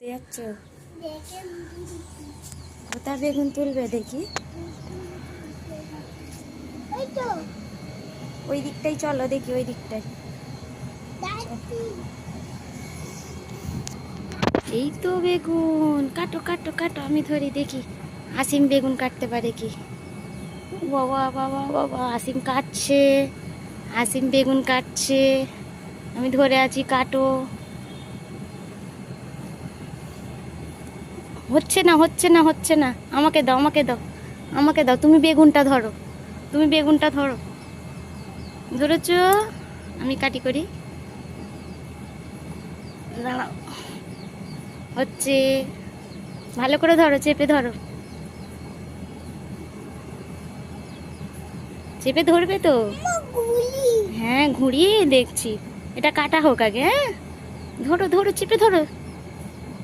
যাচ্ছ কোথা বেগুন তুলবে দেখি। ওই দিকটাই চলো দেখি, ওই দিকটাই। এই তো বেগুন, কাটো কাটো কাটো, আমি ধরি দেখি আসিম বেগুন কাটতে পারে কি। বাবা বাবা বাবা, আসিম কাটছে, আসিম বেগুন কাটছে, আমি ধরে আছি, কাটো। হচ্ছে না হচ্ছে না হচ্ছে না, আমাকে দাও আমাকে দাও আমাকে দাও, তুমি বেগুনটা ধরো, তুমি বেগুনটা ধরো। ধরেছ, আমি কাটি করি, দাঁড়াও। হচ্ছে, ভালো করে ধরো, চেপে ধরো, চেপে ধরবে তো। হ্যাঁ ঘুরিয়ে দেখছি, এটা কাটা হোক আগে। হ্যাঁ ধরো ধরো, চেপে ধরো।